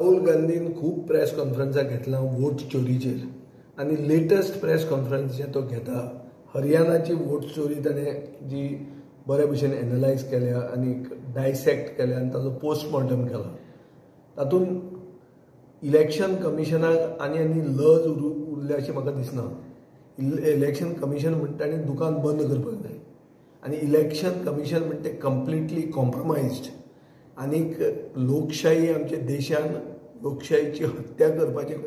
Rahul Gandhian खूब press कॉन्फरन्सां घेतला vote चोरीचेर आनी लेटेस्ट प्रेस कॉन्फरन्स जे तो घेता हरियाणाची वोट चोरी ताणें जी बरे भशेन एनालायज केल्या आनी डायसेक्ट केल्या आनी ताजो पोस्टमॉर्टम केला तातूंत इलेक्शन कमिशनाक आनी लज उरल्या अशें म्हाका दिसना. इलेक्शन कमिशन म्हणटा ताणें दुकान बंद करपाक जाय आनी इलेक्शन कमिशन म्हणटा तें कंप्लिटली कॉम्प्रमायज्ड आनीक लोकशाही आमच्या देशान लोकशाहीची हत्या करपाचें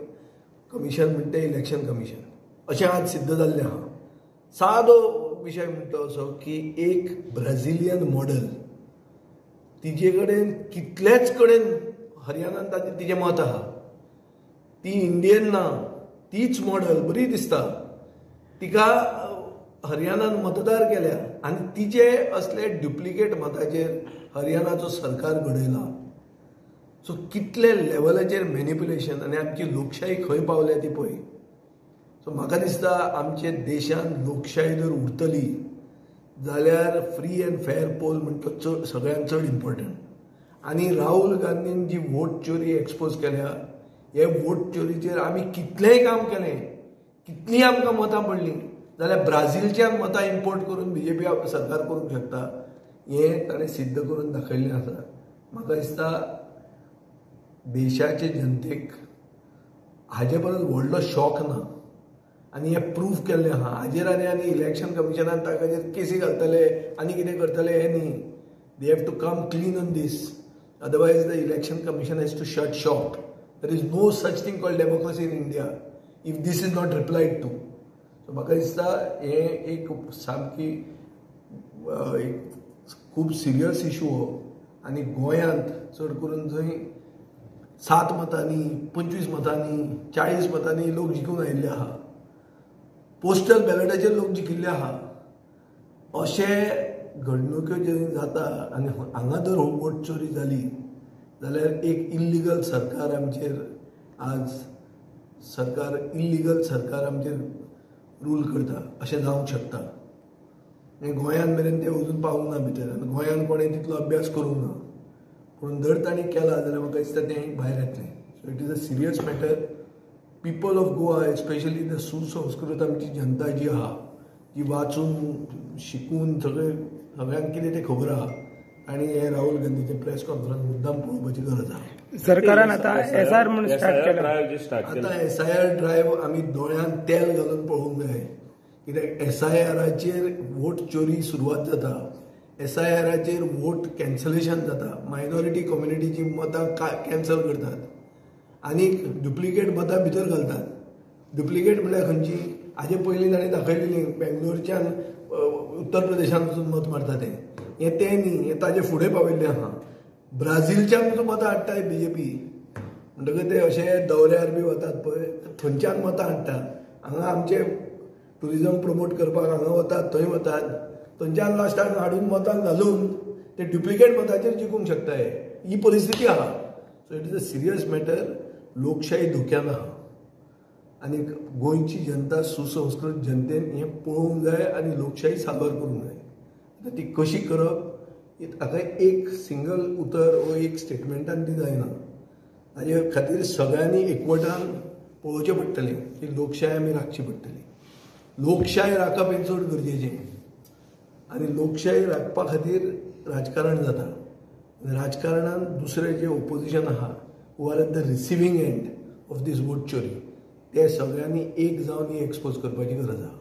कमिशन म्हणटा इलेक्शन कमिशन अशें आज सिद्ध जाल्लें आहा. सादो विशय म्हणटा असो की एक ब्राझिलियन मॉडल तिजे कडेन कितलेच कडेन हरियाणांत तिचें मत आहा, ती इंडियन ना, तीच मॉडल बरी दिसता, तिका हरियाणान मतदार केल्या आनी तिचे असले ड्युप्लिकेट मताचेर हरियाणाचो सरकार घडयला. सो कितले लेवलाचेर मॅनिप्युलेशन आनी आमची लोकशाही खंय पावल्या ती पळय. सो म्हाका दिसता आमचे देशान लोकशाही जर उरतली जाल्यार फ्री एंड फेअर पोल म्हणटा सगळ्यांत चड इम्पॉर्टंट. आनी राहुल गांधीन जी वोट चोरी एक्सपोज केल्या हे वोट चोरीचेर आमी कितलेंय काम केलें, कितलीं आमकां मतां पडलीं जाल्यार ब्राझीलच्यान मतां इम्पोर्ट करून बीजेपी सरकार करूंक शकता हें ताणें सिद्ध करून दाखयल्लें आसा. म्हाका दिसता देशाचे जनतेक हाजे परस व्हडलो शॉक ना आनी हें प्रूफ केल्लें आहा. हाजेर आनी इलेक्शन कमिशनान ताचेर केसी घालतले आनी कितें करतले हें न्ही. They have to come clean on these, otherwise the election commission has to shut shop. There is no such thing called democracy in India if these is not replied to. So म्हाका दिसता हें एक सामकी एक खूब serious issue हो. आनी गोंयांत चड करून जंय 7 मतांनी 25 मतांनी 40 मतांनी लोक जिखून आयिल्ले आहा, पोस्टल बॅलटाचेर लोक जिखिल्ले आहा, अशे घडणुक्यो जे जाता आनी हांगा जर वोट चोरी जाली जाल्यार एक इल्लिगल सरकार आमचेर आज इल्लिगल सरकार आमचेर रूल करता अशें जावंक शकता. गोंयान मेरेन ते अजून पावूंक ना भितर आनी गोंयान कोणें तितलो अभ्यास करूंक ना. पूण जर ताणें केला जाल्यार म्हाका दिसता तें भायर येतलें. So it is a serious matter. People of Goa especially the सुसंस्कृत आमची जनता जी आहा, जी वाचून शिकून सगळ्यांक कितें तें खबर आहा आनी हे राहुल गांधीचे प्रेस कॉन्फरन्स मुद्दाम पळोवपाची गरज आहा. सरकारान आतां SIR म्हणून स्टार्ट केला. आतां SIR ड्रायव्ह आमी दोळ्यांत तेल घालून पळोवंक जाय. कित्याक SIRाचेर वोट चोरी सुरवात जाता, SIRाचेर वोट कॅन्सलेशन जाता, मायनॉरिटी कम्युनिटीची मतां कॅन्सल करतात आनी डुप्लिकेट मतां भितर घालतात. डुप्लिकेट म्हळ्यार खंयची, हाजे पयलीं ताणें दाखयलेली बेंगलोरच्यान उत्तर प्रदेशान वचून मत मारता तें न्ही, हें ताजे फुडें पाविल्लें आहा. ब्राझीलच्यान वचून मतां हाडटाय BJP म्हणटकच ते अशे दौऱ्यार बी वतात पळय थंयच्यान मतां हाडटात. हांगा आमचे टुरिजम प्रमोट करपाक हांगा वतात थंय वतात, थंयच्यान लास्टाक हाडून मतां घालून ते डुप्लिकेट मताचेर जिखूंक शकता. ही परिस्थिती आहा. So it is a serious matter. लोकशाही धोक्यान आहा आनी गोंयची जनता सुसंस्कृत जनतेन हें पळोवंक जाय आनी लोकशाही सादर करूंक जाय. आतां ती कशी करप हाका एक सिंगल उतर वो एक स्टेटमेंटान ती जायना. हाजे खातीर सगळ्यांनी एकवटान पळोवचें पडटलें की लोकशाय आमी राखची पडटली. लोकशाय राखप हें चड गरजेचें आनी लोकशाही राखपा खातीर राजकारण जाता. राजकारणान दुसरे जे ओपोजिशन आहा who are at the receiving end of this vote चोरी ते सगळ्यांनी एक जावन ही एक्सपोज करपाची गरज आहा.